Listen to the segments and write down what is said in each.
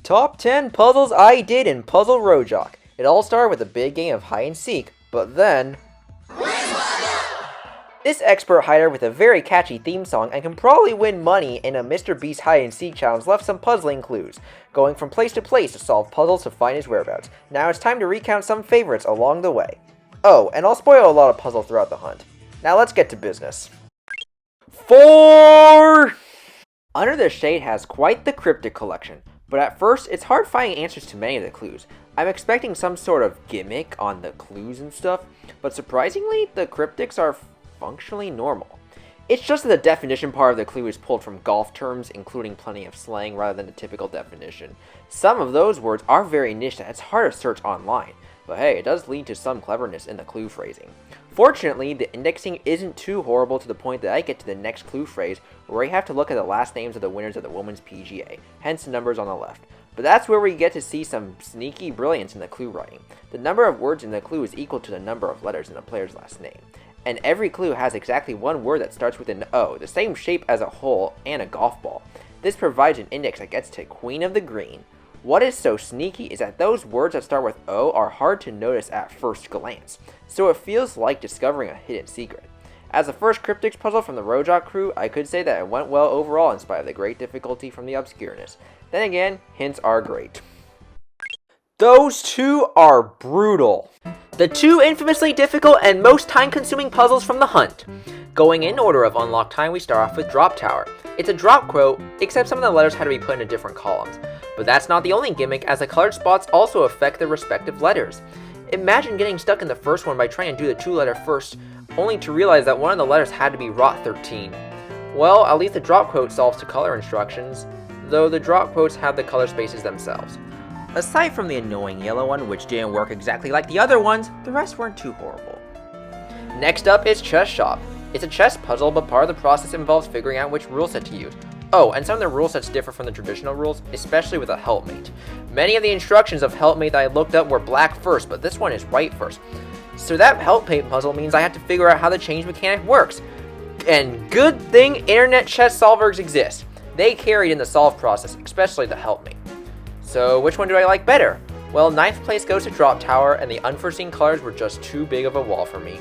Top 10 puzzles I did in Puzzle Rojak. It all started with a big game of hide and seek, but then... This expert hider with a very catchy theme song and can probably win money in a Mr. Beast hide and seek challenge left some puzzling clues, going from place to place to solve puzzles to find his whereabouts. Now it's time to recount some favorites along the way. Oh, and I'll spoil a lot of puzzles throughout the hunt. Now let's get to business. 4! Under the Shade has quite the cryptic collection, but at first it's hard finding answers to many of the clues. I'm expecting some sort of gimmick on the clues and stuff, but surprisingly the cryptics are functionally normal. It's just that the definition part of the clue is pulled from golf terms, including plenty of slang rather than the typical definition. Some of those words are very niche that it's hard to search online, but hey, it does lead to some cleverness in the clue phrasing. Fortunately, the indexing isn't too horrible to the point that I get to the next clue phrase where I have to look at the last names of the winners of the Women's PGA, hence the numbers on the left. But that's where we get to see some sneaky brilliance in the clue writing. The number of words in the clue is equal to the number of letters in the player's last name. And every clue has exactly one word that starts with an O, the same shape as a hole and a golf ball. This provides an index that gets to Queen of the Green. What is so sneaky is that those words that start with O are hard to notice at first glance, so it feels like discovering a hidden secret. As the first cryptics puzzle from the Rojak crew, I could say that it went well overall in spite of the great difficulty from the obscureness. Then again, hints are great. Those two are brutal. The two infamously difficult and most time-consuming puzzles from the hunt. Going in order of unlock time, we start off with Drop Tower. It's a drop quote, except some of the letters had to be put into different columns. But that's not the only gimmick, as the colored spots also affect the respective letters. Imagine getting stuck in the first one by trying to do the two-letter first, only to realize that one of the letters had to be Rot 13. Well, at least the drop quote solves to color instructions, though the drop quotes have the color spaces themselves. Aside from the annoying yellow one, which didn't work exactly like the other ones, the rest weren't too horrible. Next up is Chess Shop. It's a chess puzzle, but part of the process involves figuring out which rule set to use. Oh, and some of the rule sets differ from the traditional rules, especially with a helpmate. Many of the instructions of helpmate that I looked up were black first, but this one is white first. So that helpmate puzzle means I have to figure out how the change mechanic works. And good thing internet chess solvers exist. They carried in the solve process, especially the helpmate. So which one do I like better? Well, 9th place goes to Drop Tower, and the unforeseen colors were just too big of a wall for me.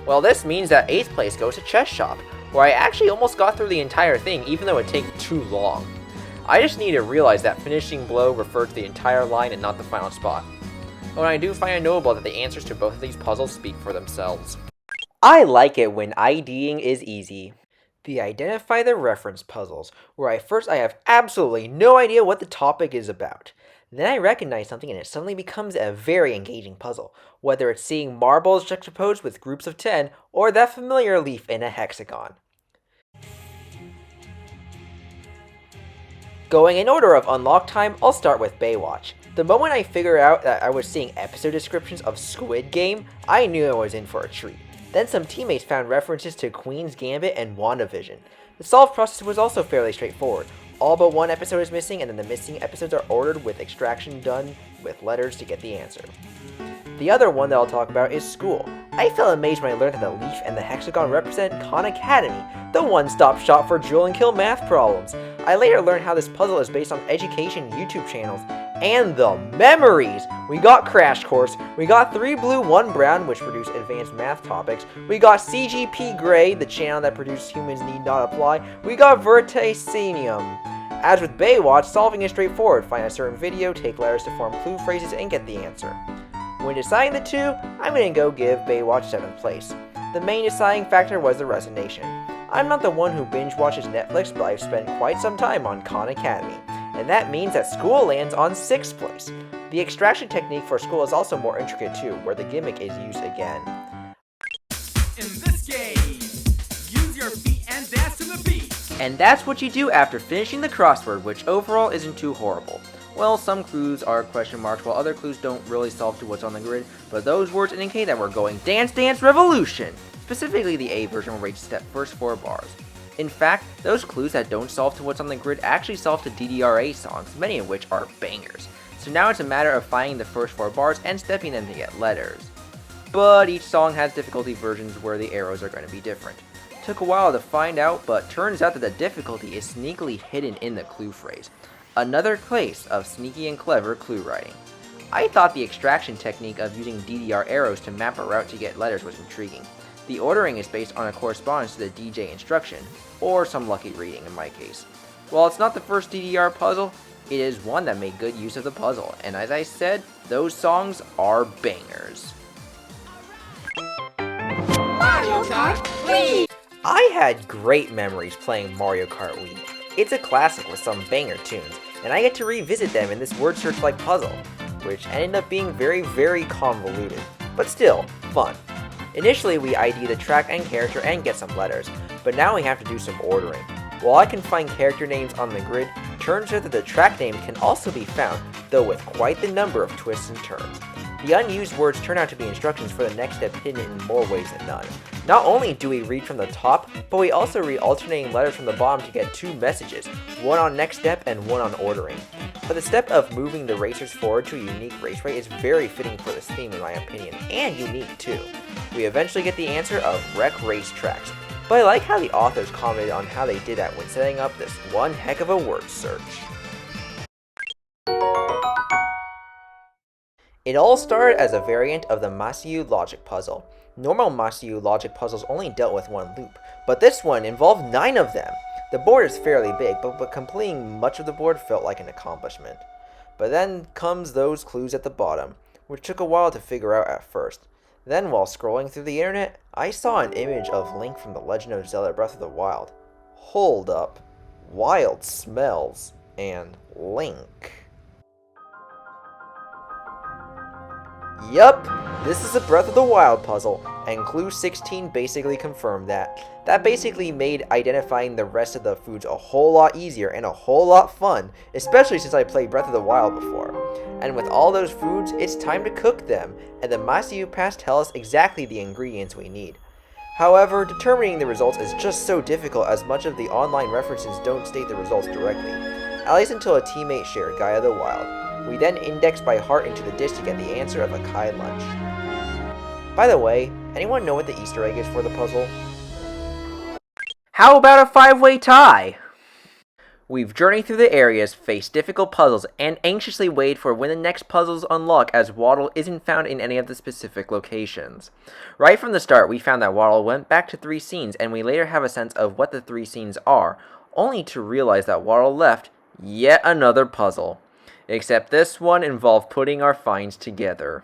Well, this means that 8th place goes to Chess Shop, where I actually almost got through the entire thing, even though it took too long. I just need to realize that finishing blow referred to the entire line and not the final spot. But I do find it notable that the answers to both of these puzzles speak for themselves. I like it when IDing is easy. The Identify the Reference puzzles, where at first I have absolutely no idea what the topic is about. Then I recognize something and it suddenly becomes a very engaging puzzle, whether it's seeing marbles juxtaposed with groups of 10, or that familiar leaf in a hexagon. Going in order of unlock time, I'll start with Baywatch. The moment I figured out that I was seeing episode descriptions of Squid Game, I knew I was in for a treat. Then some teammates found references to Queen's Gambit and WandaVision. The solve process was also fairly straightforward. All but one episode is missing, and then the missing episodes are ordered with extraction done with letters to get the answer. The other one that I'll talk about is School. I felt amazed when I learned that the leaf and the hexagon represent Khan Academy, the one-stop shop for drill and kill math problems. I later learned how this puzzle is based on education YouTube channels. And the memories! We got Crash Course, we got 3 Blue 1 Brown, which produced advanced math topics, we got CGP Grey, the channel that produced Humans Need Not Apply, we got Vertacinium. As with Baywatch, solving is straightforward. Find a certain video, take letters to form clue phrases, and get the answer. When deciding the two, I'm going to go give Baywatch 7th place. The main deciding factor was the resignation. I'm not the one who binge watches Netflix, but I've spent quite some time on Khan Academy. And that means that School lands on 6th place. The extraction technique for School is also more intricate too, where the gimmick is used again. In this game, use your feet and dance to the beat. And that's what you do after finishing the crossword, which overall isn't too horrible. Well, some clues are question marks, while other clues don't really solve to what's on the grid, but those words indicate that we're going Dance Dance Revolution! Specifically the A version where we step first 4 bars. In fact, those clues that don't solve to what's on the grid actually solve to DDRA songs, many of which are bangers. So now it's a matter of finding the first 4 bars and stepping them to get letters. But each song has difficulty versions where the arrows are going to be different. Took a while to find out, but turns out that the difficulty is sneakily hidden in the clue phrase. Another case of sneaky and clever clue writing. I thought the extraction technique of using DDR arrows to map a route to get letters was intriguing. The ordering is based on a correspondence to the DJ instruction, or some lucky reading in my case. While it's not the first DDR puzzle, it is one that made good use of the puzzle, and as I said, those songs are bangers. Mario Kart Wii! I had great memories playing Mario Kart Wii. It's a classic with some banger tunes, and I get to revisit them in this word search-like puzzle, which ended up being very, very convoluted, but still, fun. Initially, we ID the track and character and get some letters, but now we have to do some ordering. While I can find character names on the grid, turns out that the track name can also be found, though with quite the number of twists and turns. The unused words turn out to be instructions for the next step hidden in more ways than none. Not only do we read from the top, but we also read alternating letters from the bottom to get two messages, one on next step and one on ordering. But the step of moving the racers forward to a unique raceway is very fitting for this theme in my opinion, and unique too. We eventually get the answer of wreck racetracks, but I like how the authors commented on how they did that when setting up this one heck of a word search. It all started as a variant of the Masayu logic puzzle. Normal Masayu logic puzzles only dealt with one loop, but this one involved 9 of them. The board is fairly big, but completing much of the board felt like an accomplishment. But then comes those clues at the bottom, which took a while to figure out at first. Then while scrolling through the internet, I saw an image of Link from The Legend of Zelda Breath of the Wild. Hold up. Wild smells and Link. Yup, this is a Breath of the Wild puzzle, and Clue 16 basically confirmed that. That basically made identifying the rest of the foods a whole lot easier and a whole lot fun, especially since I played Breath of the Wild before. And with all those foods, it's time to cook them, and the Masayu Pass tell us exactly the ingredients we need. However, determining the results is just so difficult as much of the online references don't state the results directly, at least until a teammate shared Gaia the Wild. We then index by heart into the dish to get the answer of a Kai lunch. By the way, anyone know what the Easter egg is for the puzzle? How about a 5-way tie? We've journeyed through the areas, faced difficult puzzles, and anxiously wait for when the next puzzles unlock as Waldo isn't found in any of the specific locations. Right from the start, we found that Waldo went back to 3 scenes, and we later have a sense of what the 3 scenes are, only to realize that Waldo left yet another puzzle. Except this one involved putting our finds together.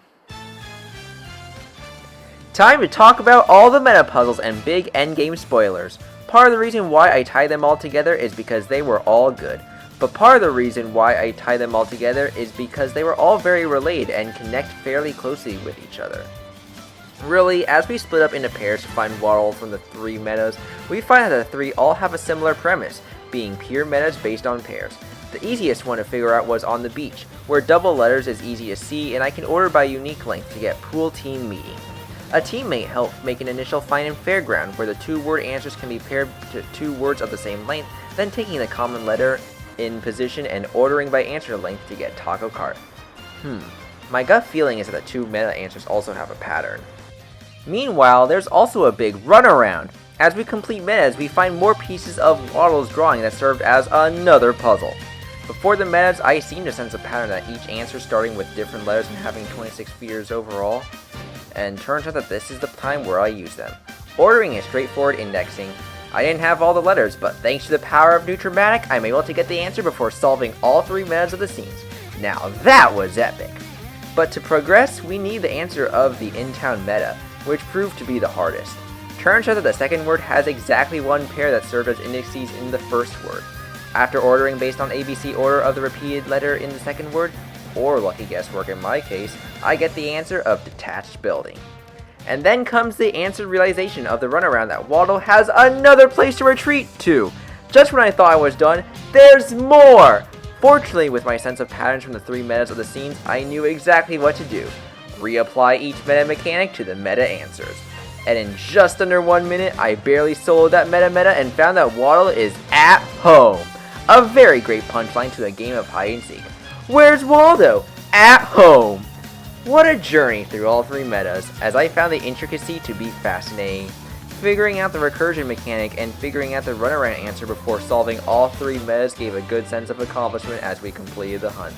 Time to talk about all the meta puzzles and big endgame spoilers. Part of the reason why I tie them all together is because they were all good. But part of the reason why I tie them all together is because they were all very related and connect fairly closely with each other. Really, as we split up into pairs to find Waldo from the 3 metas, we find that the 3 all have a similar premise, being pure metas based on pairs. The easiest one to figure out was on the beach, where double letters is easy to see and I can order by unique length to get pool team meeting. A teammate helped make an initial find in fairground, where the 2-word answers can be paired to 2 words of the same length, then taking the common letter in position and ordering by answer length to get taco cart. My gut feeling is that the 2 meta answers also have a pattern. Meanwhile, there's also a big runaround. As we complete metas, we find more pieces of Waldo's drawing that served as another puzzle. Before the metas, I seem to sense a pattern that each answer starting with different letters and having 26 features overall, and turns out that this is the time where I use them. Ordering is straightforward indexing. I didn't have all the letters, but thanks to the power of Nutramatic, I'm able to get the answer before solving all 3 metas of the scenes. Now that was epic! But to progress, we need the answer of the in-town meta, which proved to be the hardest. Turns out that the second word has exactly 1 pair that served as indices in the first word. After ordering based on ABC order of the repeated letter in the second word, or lucky guesswork in my case, I get the answer of detached building. And then comes the answered realization of the runaround that Waldo has another place to retreat to. Just when I thought I was done, there's more! Fortunately, with my sense of patterns from the 3 metas of the scenes, I knew exactly what to do. Reapply each meta mechanic to the meta answers. And in just under 1 minute, I barely soloed that meta and found that Waldo is at home. A very great punchline to a game of hide and seek. Where's Waldo? At home! What a journey through all 3 metas, as I found the intricacy to be fascinating. figuring out the recursion mechanic and figuring out the runaround answer before solving all 3 metas gave a good sense of accomplishment as we completed the hunt.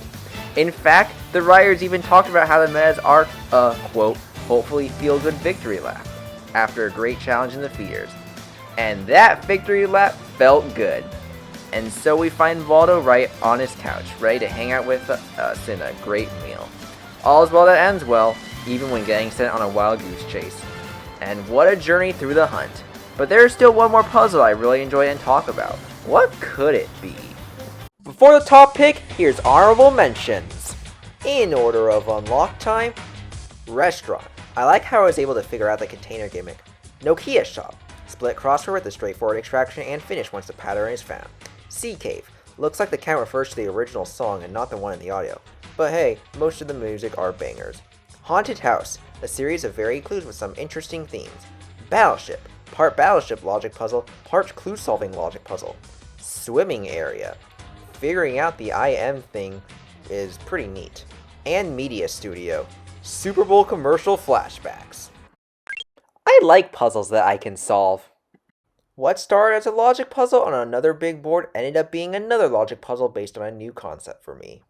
In fact, the writers even talked about how the metas are a, quote, hopefully feel-good victory lap, after a great challenge in the feeders. And that victory lap felt good. And so we find Waldo right on his couch, ready to hang out with us in a great meal. All's well that ends well, even when getting sent on a wild goose chase. And what a journey through the hunt. But there's still one more puzzle I really enjoy and talk about. What could it be? Before the top pick, here's honorable mentions. In order of unlock time, restaurant. I like how I was able to figure out the container gimmick. Nokia shop. Split crossword with a straightforward extraction and finish once the pattern is found. Sea cave. Looks like the count refers to the original song and not the one in the audio. But hey, most of the music are bangers. Haunted house. A series of varied clues with some interesting themes. Battleship. Part battleship logic puzzle, part clue solving logic puzzle. Swimming area. Figuring out the IM thing is pretty neat. And media studio. Super Bowl commercial flashbacks. I like puzzles that I can solve. What started as a logic puzzle on another big board ended up being another logic puzzle based on a new concept for me.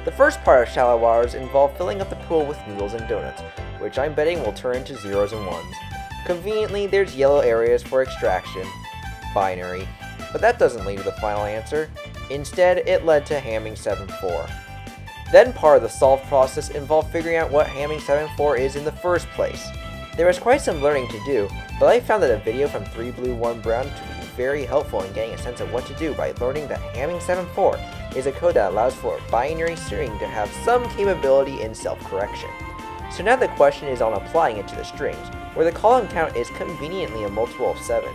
The first part of Shallow Waters involved filling up the pool with noodles and donuts, which I'm betting will turn into zeros and ones. Conveniently, there's yellow areas for extraction, binary, but that doesn't lead to the final answer. Instead, it led to Hamming 7-4. Then part of the solve process involved figuring out what Hamming 7-4 is in the first place. There was quite some learning to do, but I found that a video from 3 Blue 1 Brown to be very helpful in getting a sense of what to do by learning that Hamming 7-4 is a code that allows for binary string to have some capability in self-correction. So now the question is on applying it to the strings, where the column count is conveniently a multiple of 7.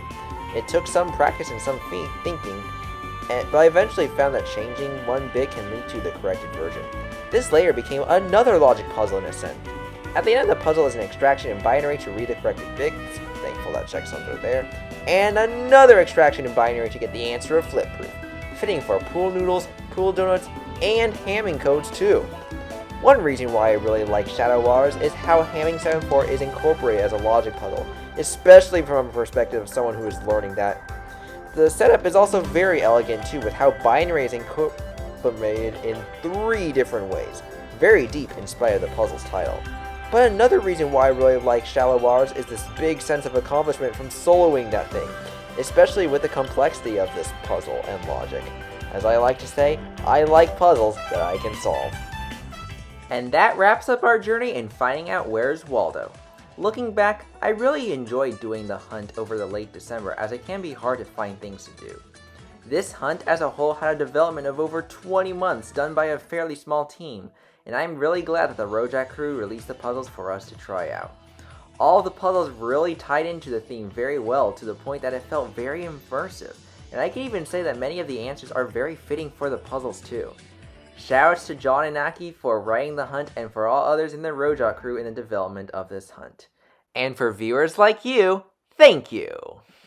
It took some practice and some thinking, but I eventually found that changing one bit can lead to the corrected version. This later became another logic puzzle in a sense. At the end of the puzzle is an extraction in binary to read the corrected bits, thankful that checksums are there, and another extraction in binary to get the answer of flip proof, fitting for pool noodles, pool donuts, and Hamming codes too. One reason why I really like Shadow Waters is how Hamming 7-4 is incorporated as a logic puzzle, especially from a perspective of someone who is learning that. The setup is also very elegant too, with how binary is incorporated in 3 different ways, very deep in spite of the puzzle's title. But another reason why I really like Shallow Waters is this big sense of accomplishment from soloing that thing, especially with the complexity of this puzzle and logic. As I like to say, I like puzzles that I can solve. And that wraps up our journey in finding out where's Waldo. Looking back, I really enjoyed doing the hunt over the late December, as it can be hard to find things to do. This hunt as a whole had a development of over 20 months done by a fairly small team, and I'm really glad that the Rojak crew released the puzzles for us to try out. All of the puzzles really tied into the theme very well, to the point that it felt very immersive, and I can even say that many of the answers are very fitting for the puzzles too. Shoutouts to John and Aki for writing the hunt, and for all others in the Rojak crew in the development of this hunt. And for viewers like you, thank you!